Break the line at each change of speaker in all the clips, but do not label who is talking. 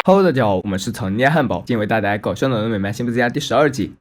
Hello， 大家好，我们是草泥汉堡，今天为大家带来搞笑的美漫新不在家第12集。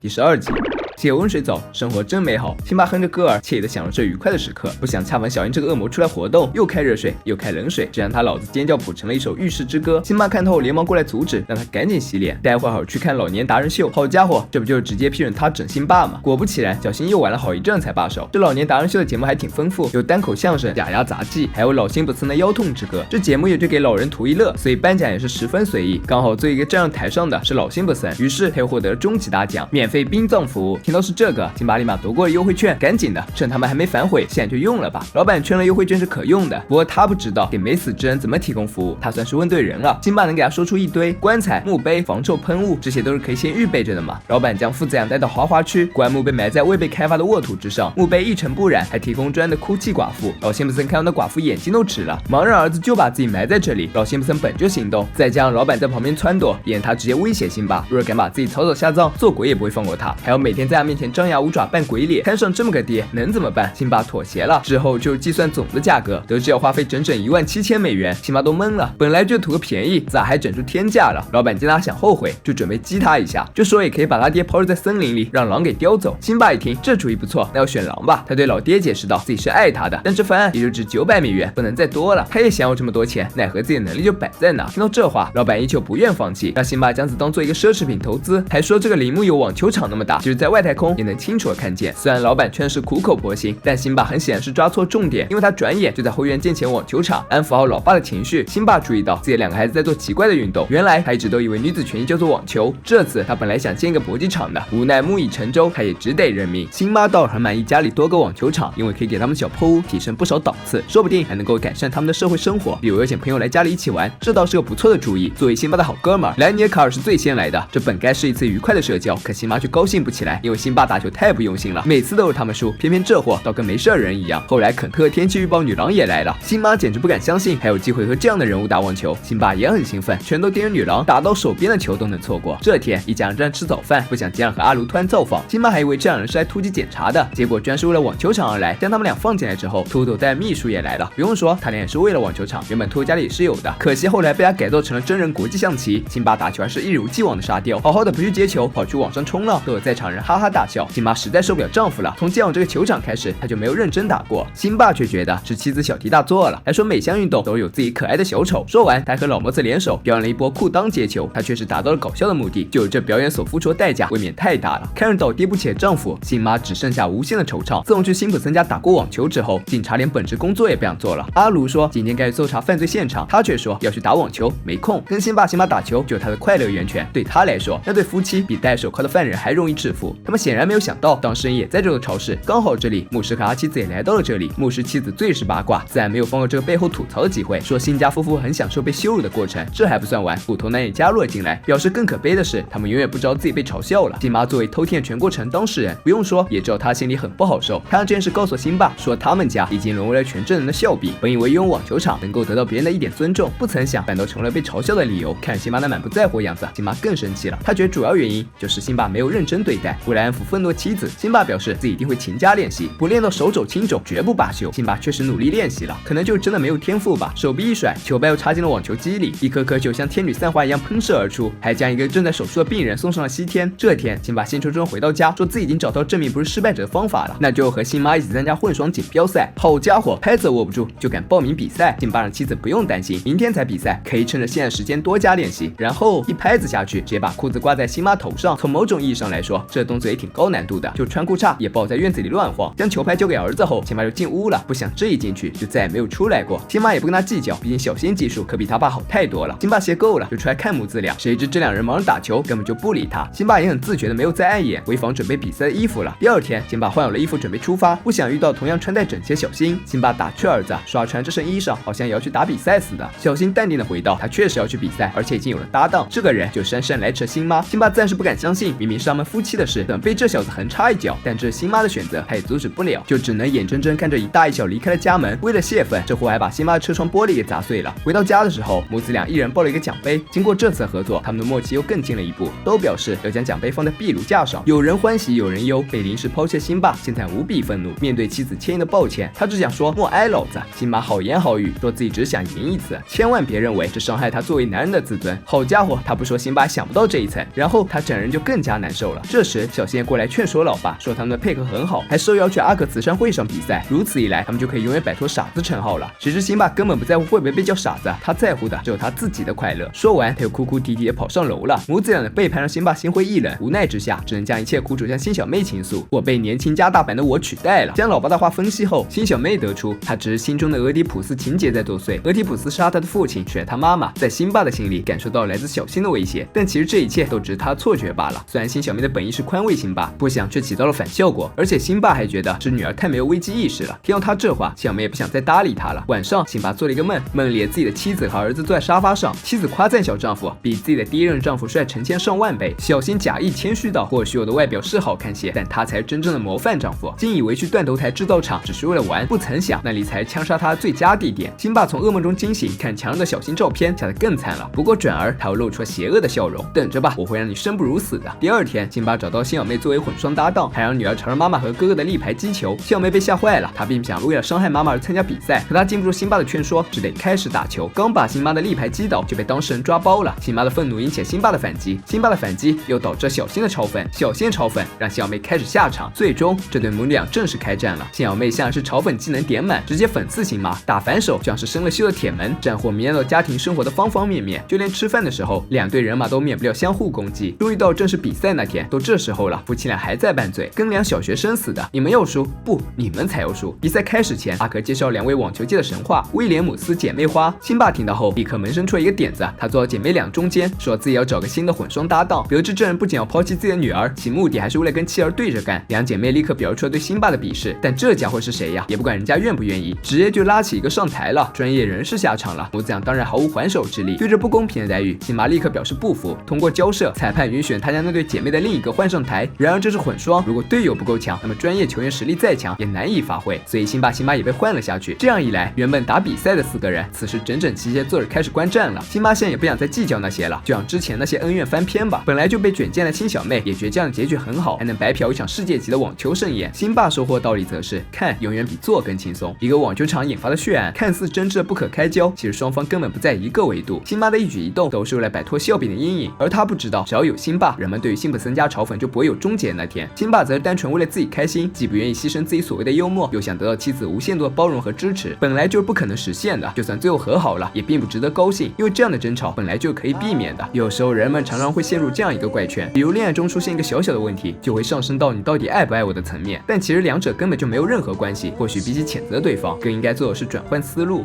写温水澡，生活真美好。辛巴哼着歌儿，惬意地享受这愉快的时刻。不想恰逢小樱这个恶魔出来活动，又开热水又开冷水，这让他老子尖叫谱成了一首浴室之歌。辛巴看透，连忙过来阻止，让他赶紧洗脸，待会儿好去看老年达人秀。好家伙，这不就是直接批准他整辛巴吗？果不其然，小新又玩了好一阵才罢手。这老年达人秀的节目还挺丰富，有单口相声、假牙杂技，还有老辛普森的腰痛之歌。这节目也就给老人图一乐，所以颁奖也是十分随意。刚好最后一个站上台上的是老辛普森，于是他又获得了终极大奖，免费殡葬服务。听到是这个，辛巴立马夺过了优惠券，赶紧的，趁他们还没反悔，现在就用了吧。老板圈了优惠券是可用的，不过他不知道给没死之人怎么提供服务，他算是问对人了。辛巴能给他说出一堆棺材、墓碑、防臭喷雾，这些都是可以先预备着的嘛。老板将父子俩带到豪华区，棺木被埋在未被开发的沃土之上，墓碑一尘不染，还提供专的哭泣寡妇。老辛普森看到那寡妇眼睛都直了，忙让儿子就把自己埋在这里。老辛普森本就行动，再加上老板在旁边撺掇，眼他直接威胁辛巴，若是敢把自己草草下葬，做鬼也不会放过他，还要每天在他面前张牙舞爪扮鬼脸。摊上这么个爹，能怎么办？辛巴妥协了，之后就是计算总的价格，得知要花费整整17000美元，辛巴都懵了。本来就图个便宜，咋还整出天价了？老板见他想后悔，就准备激他一下，就说也可以把他爹抛入在森林里，让狼给叼走。辛巴一听，这主意不错，那要选狼吧？他对老爹解释道，自己是爱他的，但这方案也就值900美元，不能再多了。他也想要这么多钱，奈何自己的能力就摆在那。听到这话，老板依旧不愿放弃，让辛巴将此当做一个奢侈品投资，还说这个陵墓有网球场那么大，就是在外太空也能清楚的看见。虽然老板劝是苦口婆心，但辛巴很显然是抓错重点，因为他转眼就在后院建起网球场，安抚好老爸的情绪。辛巴注意到自己两个孩子在做奇怪的运动，原来他一直都以为女子权益叫做网球。这次他本来想建一个搏击场的，无奈木已成舟，他也只得认命。辛巴倒是很满意家里多个网球场，因为可以给他们小破屋提升不少档次，说不定还能够改善他们的社会生活，比如邀请朋友来家里一起玩，这倒是个不错的主意。作为辛巴的好哥们儿，莱尼尔卡尔是最先来的，这本该是一次愉快的社交，可辛巴却高兴不起来，因为辛巴打球太不用心了，每次都是他们输，偏偏这货倒跟没事人一样。后来肯特天气预报女郎也来了，辛巴简直不敢相信还有机会和这样的人物打网球。辛巴也很兴奋，全都盯着女郎，打到手边的球都能错过。这天一家人正在吃早饭，不想吉尔和阿卢突然造访，辛巴还以为这两人是来突击检查的，结果居然是为了网球场而来。将他们俩放进来之后，秃头带秘书也来了，不用说他俩也是为了网球场，原本秃头家里也是有的，可惜后来被他改造成了真人国际象棋。辛巴打球还是一如既往的沙雕，好好的不去接球，跑去网上冲浪，都有在场人哈哈大笑。辛巴实在受不了丈夫了，从建好这个球场开始，他就没有认真打过。辛巴却觉得是妻子小题大做了，还说每项运动都有自己可爱的小丑。说完，他还和老谋子联手表演了一波裤裆接球，他确实达到了搞笑的目的，就是这表演所付出的代价未免太大了。看着倒跌不起的丈夫，辛巴只剩下无限的惆怅。自从去辛普森家打过网球之后，警察连本职工作也不想做了。阿卢说今天该去搜查犯罪现场，他却说要去打网球，没空。跟辛巴打球就是他的快乐源泉，对他来说，那对夫妻比戴手铐的犯人还容易制服。他们显然没有想到，当事人也在这座超市，刚好这里牧师和他妻子也来到了这里。牧师妻子最是八卦，自然没有放过这个背后吐槽的机会，说辛家夫妇很享受被羞辱的过程。这还不算完，斧头男也加入了进来，表示更可悲的是，他们永远不知道自己被嘲笑了。辛巴作为偷听全过程当事人，不用说也知道他心里很不好受。他让这件事告诉辛巴，说他们家已经沦为了全镇人的笑柄。本以为拥有网球场能够得到别人的一点尊重，不曾想反倒成了被嘲笑的理由。看辛巴那满不在乎的样子，辛巴更生气了。他觉得主要原因就是辛巴没有认真对待。为了安抚愤怒的妻子，辛巴表示自己一定会勤加练习，不练到手肘青肿绝不罢休。辛巴确实努力练习了，可能就真的没有天赋吧。手臂一甩，球拍又插进了网球机里，一颗颗就像天女散花一样喷射而出，还将一个正在手术的病人送上了西天。这天，辛巴兴冲冲回到家，说自己已经找到证明不是失败者的方法了，那就和辛巴一起参加混双锦标赛。好家伙，拍子握不住就敢报名比赛。辛巴让妻子不用担心，明天才比赛，可以趁着现在时间多加练习。然后一拍子下去，直接把裤子挂在辛巴头上。从某种意义上来说，这动作也挺高难度的，就穿裤衩也抱在院子里乱晃。将球拍交给儿子后，辛巴就进屋了，不想这一进去就再也没有出来过。辛巴也不跟他计较，毕竟小新技术可比他爸好太多了。辛巴歇够了，就出来看母子俩，谁知这两人忙着打球，根本就不理他。辛巴也很自觉的没有再碍眼，回房准备比赛的衣服了。第二天，辛巴换好了衣服准备出发，不想遇到同样穿戴整齐的小新。辛巴打趣儿子说他穿这身衣裳好像也要去打比赛似的。小新淡定的回道，他确实要去比赛，而且已经有了搭档，这个人就姗姗来迟的辛妈。辛巴暂时不敢相信，明明是他们夫妻的事，怎想被这小子横插一脚，但这是辛巴的选择，他也阻止不了，就只能眼睁睁看着一大一小离开了家门。为了泄愤，这货还把辛巴的车窗玻璃给砸碎了。回到家的时候，母子俩一人抱了一个奖杯。经过这次合作，他们的默契又更进了一步，都表示要将奖杯放在壁炉架上。有人欢喜有人忧，被临时抛弃的辛巴现在无比愤怒，面对妻子千言的抱歉，他只想说莫挨老子。辛巴好言好语，说自己只想赢一次，千万别认为这伤害他作为男人的自尊。好家伙，他不说辛巴想不到这一层，然后他整人就更加难受了。这时小新过来劝说老爸，说他们的配合很好，还受邀去阿克慈善会上比赛，如此一来他们就可以永远摆脱傻子称号了。谁知辛巴根本不在乎会不会被叫傻子，他在乎的只有他自己的快乐。说完他又哭哭啼啼的跑上楼了。母子俩的背叛让辛巴心灰意冷，无奈之下只能将一切苦楚向辛小妹倾诉。我被年轻加大版的我取代了。将老爸的话分析后，辛小妹得出他只是心中的俄狄浦斯情节在作祟，俄狄浦斯杀他的父亲，却是他妈妈，在辛巴的心里感受到来自小新的威胁，但其实这一切都只是他的错觉罢了。虽然辛小妹的本意是宽慰辛巴，不想却起到了反效果，而且辛巴还觉得这女儿太没有危机意识了。听到他这话，辛小妹也不想再搭理他了。晚上辛巴做了一个梦，梦里自己的妻子和儿子坐在沙发上，妻子夸赞小丈夫比自己的第一任丈夫帅成千上万倍。小新假意谦虚道，或许我的外表是好看些，但他才是真正的模范丈夫。竟以为去断头台制造厂只是为了玩，不曾想那里才是枪杀他的最佳地点。辛巴从噩梦中惊醒，看墙上的小新照片，吓得更惨了。不过转而他又露出了邪恶的笑容，等着吧，我会让你生不如死的。第二天，辛巴找到辛小妹作为混双搭档，还让女儿朝着妈妈和哥哥的立牌击球。辛小妹被吓坏了，她并不想为了伤害妈妈而参加比赛，可她经不住辛巴的劝说，只得开始打球。刚把辛巴的立牌击倒，就被当事人抓包了。辛巴的愤怒引起辛巴的反击，辛巴的反击又导致小新的嘲讽，小新嘲讽让辛小妹开始下场。最终这对母女俩正式开战了。辛小妹像是嘲讽技能点满，直接讽刺辛巴，打反手像是生了锈的铁门，战火弥漫到家庭生活的方方面面，就连吃饭的时候，两队人马都免不了相互攻击。终于到正式比赛那天，都这时候了，夫妻俩还在拌嘴，跟两小学生似的。你们要输？不，你们才要输。比赛开始前，阿克介绍两位网球界的神话——威廉姆斯姐妹花。辛巴听到后，立刻萌生出了一个点子，他坐到姐妹俩中间，说自己要找个新的混双搭档。得知这人不仅要抛弃自己的女儿，其目的还是为了跟妻儿对着干。两姐妹立刻表示出了对辛巴的鄙视，但这家伙是谁呀？也不管人家愿不愿意，直接就拉起一个上台了。专业人士下场了，母子俩当然毫无还手之力。对这不公平的待遇，辛巴立刻表示不服。通过交涉，裁判允许他将那对姐妹的另一个换上台。然而这是混双，如果队友不够强，那么专业球员实力再强也难以发挥，所以辛巴也被换了下去。这样一来，原本打比赛的4个人，此时整整齐齐坐着开始观战了。辛巴现在也不想再计较那些了，就让之前那些恩怨翻篇吧。本来就被卷进的辛小妹也觉得这样的结局很好，还能白嫖一场世界级的网球盛宴。辛巴收获道理则是看永远比做更轻松。一个网球场引发的血案，看似真挚的不可开交，其实双方根本不在一个维度。辛巴的一举一动都是为了摆脱笑柄的阴影，而他不知道，只要有辛巴，人们对于辛普森家嘲讽就不会有终结的那天。辛巴则是单纯为了自己开心，既不愿意牺牲自己所谓的幽默，又想得到妻子无限度的包容和支持，本来就是不可能实现的。就算最后和好了，也并不值得高兴，因为这样的争吵本来就可以避免的。有时候人们常常会陷入这样一个怪圈，比如恋爱中出现一个小小的问题，就会上升到你到底爱不爱我的层面，但其实两者根本就没有任何关系。或许比起谴责对方，更应该做的是转换思路。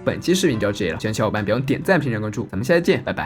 本期视频就到这里了，喜欢小伙伴别忘点赞、评论、关注，咱们下期见，拜拜。